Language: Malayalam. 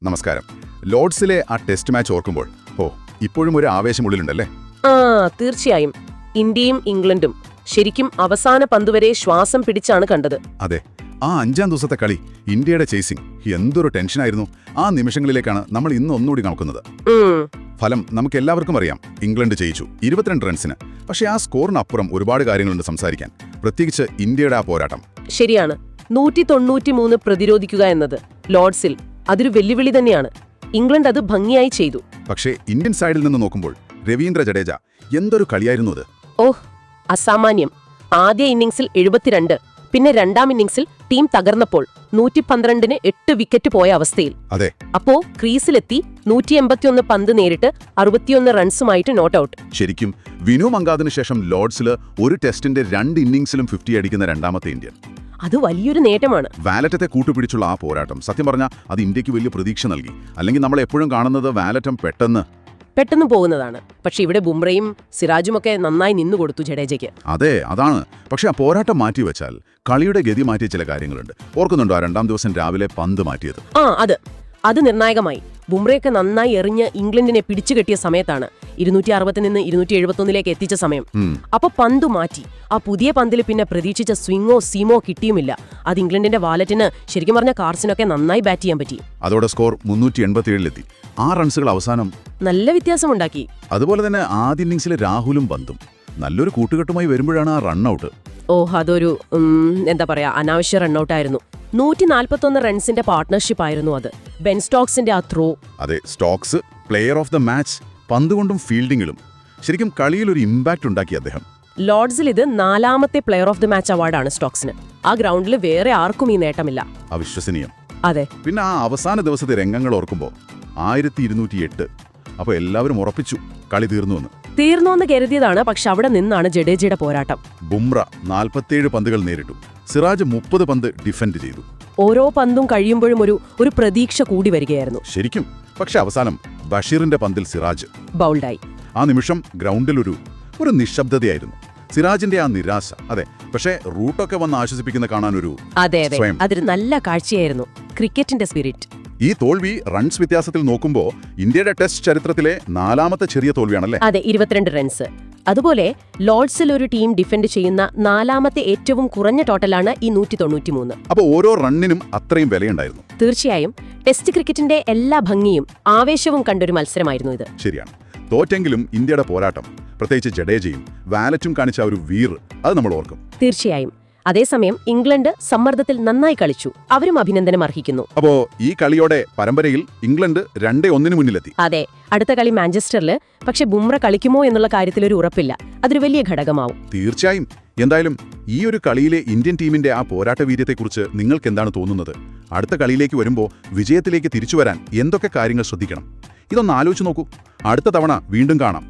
നമസ്കാരം. ലോർഡ്സിലെ ആ ടെസ്റ്റ് മാച്ച് ഓർക്കുമ്പോൾ ഇപ്പോഴും ഒരു ആവേശമുള്ളിലുണ്ടല്ലേ? തീർച്ചയായും. ഇന്ത്യയും ഇംഗ്ലണ്ടും ശരിക്കും അവസാന പന്തുവരെ ശ്വാസം പിടിച്ചാണ് കണ്ടത്. അതെ, ആ 5-ാം ദിവസത്തെ കളി, ഇന്ത്യയുടെ ചേസിംഗ്, എന്തൊരു ടെൻഷനായിരുന്നു. ആ നിമിഷങ്ങളിലേക്കാണ് നമ്മൾ ഇന്ന് ഒന്നുകൂടി നോക്കുന്നത്. ഫലം നമുക്ക് എല്ലാവർക്കും അറിയാം, ഇംഗ്ലണ്ട് ജയിച്ചു 22 റൺസിന്. പക്ഷേ ആ സ്കോറിനപ്പുറം ഒരുപാട് കാര്യങ്ങളുണ്ട് സംസാരിക്കാൻ, പ്രത്യേകിച്ച് ഇന്ത്യയുടെ ആ പോരാട്ടം. ശരിയാണ്. 193 പ്രതിരോധിക്കുക എന്നത് ലോർഡ്സിൽ അതൊരു വെല്ലുവിളി തന്നെയാണ്. ഇംഗ്ലണ്ട് അത് ഭംഗിയായി ചെയ്തു. പക്ഷേ ഇന്ത്യൻ സൈഡിൽ നിന്ന് നോക്കുമ്പോൾ രവീന്ദ്ര ജഡേജ എന്തൊരു കളിയായിരുന്നു അത്. അസാമാന്യം. ആദ്യ ഇന്നിംഗ്സിൽ 72, പിന്നെ രണ്ടാം ഇന്നിംഗ്സിൽ ടീം തകർന്നപ്പോൾ 112-ന് 8 വിക്കറ്റ് പോയ അവസ്ഥയിൽ. അതെ, അപ്പോ ക്രീസിലെത്തി 181 പന്ത് നേരിട്ട് 61 റൺസുമായിട്ട് നോട്ട് ഔട്ട്. ശരിക്കും വിനു മങ്കാദിന് ശേഷം ലോർഡ്സിൽ ഒരു ടെസ്റ്റിന്റെ 2 ഇന്നിംഗ്സിലും 50 അടിക്കുന്ന രണ്ടാമത്തെ ഇന്ത്യൻ. അത് വലിയൊരു നേട്ടമാണ്. വാലറ്റത്തെ കൂട്ടുപിടിച്ചുള്ള ആ പോരാട്ടം, സത്യം പറഞ്ഞാൽ അത് ഇന്ത്യക്ക് വലിയ പ്രതീക്ഷ നൽകി. അല്ലെങ്കിൽ നമ്മൾ എപ്പോഴും കാണുന്നത് വാലറ്റം പെട്ടെന്ന് പോകുന്നതാണ്. പക്ഷെ ഇവിടെ ബുംറയും സിറാജുമൊക്കെ നന്നായി നിന്നുകൊടുത്തു ജഡേജയ്ക്ക്. അതെ, അതാണ്. പക്ഷെ ആ പോരാട്ടം മാറ്റിവെച്ചാൽ കളിയുടെ ഗതി മാറ്റിയ ചില കാര്യങ്ങളുണ്ട്. ഓർക്കുന്നുണ്ടോ ആ 2-ാം ദിവസം രാവിലെ പന്ത് മാറ്റിയത്? അത് നിർണായകമായി. ബുംറയൊക്കെ നന്നായി എറിഞ്ഞ് ഇംഗ്ലണ്ടിനെ പിടിച്ചുകെട്ടിയ സമയത്താണ് 260 നിന്ന് 271 എത്തിച്ച സമയം. അപ്പൊ പന്തു മാറ്റി. ആ പുതിയ പന്തിൽ പിന്നെ പ്രതീക്ഷിച്ച സ്വിങ്ങോ സീമോ കിട്ടിയുമില്ല. അത് ഇംഗ്ലണ്ടിന്റെ വാലറ്റിന് ശരിക്കും പറഞ്ഞ കാർസിനൊക്കെ നന്നായി ബാറ്റ് ചെയ്യാൻ പറ്റി. അതോടെ സ്കോർ 387-ലെത്തി. 6 റൺസുകൾ അവസാനം നല്ല വ്യത്യാസമുണ്ടാക്കി. അതുപോലെ തന്നെ ആദ്യ ഇന്നിംഗ്സിലെ രാഹുലും പന്തും നല്ലൊരു കൂട്ടുകെട്ടുമായി വരുമ്പോഴാണ് ആ റണ്ണൌട്ട്. അതൊരു എന്താ പറയാ, അനാവശ്യ റണ്ണൌട്ടായിരുന്നു. 141 റൺസിന്റെ പാർട്ട്ണർഷിപ്പ് ആയിരുന്നു അത്. ബെൻ സ്റ്റോക്സിന്റെ ആ ത്രോ. അതെ, Stokes player of the match, പന്തുകൊണ്ടും ഫീൽഡിങ്ങിലും ശരിക്കും കളിയിൽ ഒരു ഇമ്പാക്ട് ഉണ്ടാക്കി അദ്ദേഹം. ലോർഡ്സിൽ ഇത് 4ാമത്തെ പ്ലെയർ ഓഫ് ദ മാച്ച് അവാർഡാണ് സ്റ്റോക്സിന്. ആ ഗ്രൗണ്ടിൽ വേറെ ആർക്കും ഈ നേട്ടമില്ല. അവിശ്വസനീയം. അതെ. പിന്നെ ആ അവസാന ദിവസത്തെ രംഗങ്ങൾ ഓർക്കുമ്പോൾ 1208. അപ്പോൾ എല്ലാവരും ഉറപ്പിച്ചു കളി തീർന്നുവെന്ന് കരുതിയതാണ്. പക്ഷെ അവിടെ നിന്നാണ് ജഡേജയുടെ പോരാട്ടം. ബുംറ 47 പന്തുകൾ നേരിട്ടു. സിറാജ് 30 പന്ത് ഡിഫെൻഡ് ചെയ്തു. ഓരോ പന്തും കഴിയുമ്പോഴും ഒരു പ്രതീക്ഷ കൂടി വരികയായിരുന്നു. ശരിക്കും. പക്ഷെ അവസാനം ബഷീറിന്റെ പന്തിൽ സിറാജ് ബൗൾഡായി. ആ നിമിഷം ഗ്രൗണ്ടിൽ ഒരു നിശബ്ദതയായിരുന്നു. സിറാജിന്റെ ആ നിരാശ. അതെ, പക്ഷേ റൂട്ടൊക്കെ വന്ന് ആശ്വസിപ്പിക്കുന്ന കാണാനൊരു അതൊരു നല്ല കാഴ്ചയായിരുന്നു. ക്രിക്കറ്റിന്റെ സ്പിരിറ്റ്. ഈ തോൽവി റൺസ് വ്യത്യാസത്തിൽ നോക്കുമ്പോൾ ഇന്ത്യയുടെ ടെസ്റ്റ് ചരിത്രത്തിലെ 4ാമത്തെ ചെറിയ തോൽവിയാണല്ലേ? അതെ, 22 റൺസ്. അതുപോലെ ലോർഡ്സിൽ ഒരു ടീം ഡിഫെൻഡ് ചെയ്യുന്ന 4ാമത്തെ ഏറ്റവും കുറഞ്ഞ ടോട്ടലാണ് ഈ 193. അപ്പോൾ ഓരോ റണ്ണിനും അത്രയും വിലയുണ്ടായിരുന്നു. തീർച്ചയായും. ടെസ്റ്റ് ക്രിക്കറ്റിന്റെ എല്ലാ ഭംഗിയും ആവേശവും കണ്ടൊരു മത്സരമായിരുന്നു ഇത്. ശരിയാണ്. തോറ്റെങ്കിലും ഇന്ത്യയുടെ പോരാട്ടം, പ്രത്യേകിച്ച് ജഡേജയും വാലറ്റും കാണിച്ച ഒരു വീറ്, അത് നമ്മൾ ഓർക്കും. തീർച്ചയായും. അതേസമയം ഇംഗ്ലണ്ട് സമ്മർദ്ദത്തിൽ നന്നായി കളിച്ചു. അവരും അഭിനന്ദനം അർഹിക്കുന്നു. അപ്പോ ഈ കളിയോടെ പരമ്പരയിൽ ഇംഗ്ലണ്ട് 2-1 മുന്നിലെത്തി. അതെ, അടുത്ത കളി മാഞ്ചസ്റ്ററിൽ. പക്ഷെ ബുംറ കളിക്കുമോ എന്നുള്ള കാര്യത്തിൽ ഒരു ഉറപ്പില്ല. അതൊരു വലിയ ഘടകമാവും. തീർച്ചയായും. എന്തായാലും ഈ ഒരു കളിയിലെ ഇന്ത്യൻ ടീമിന്റെ ആ പോരാട്ട വീര്യത്തെക്കുറിച്ച് നിങ്ങൾക്ക് എന്താണ് തോന്നുന്നത്? അടുത്ത കളിയിലേക്ക് വരുമ്പോൾ വിജയത്തിലേക്ക് തിരിച്ചുവരാൻ എന്തൊക്കെ കാര്യങ്ങൾ ശ്രദ്ധിക്കണം? ഇതൊന്ന് ആലോചിച്ച് നോക്കൂ. അടുത്ത തവണ വീണ്ടും കാണാം.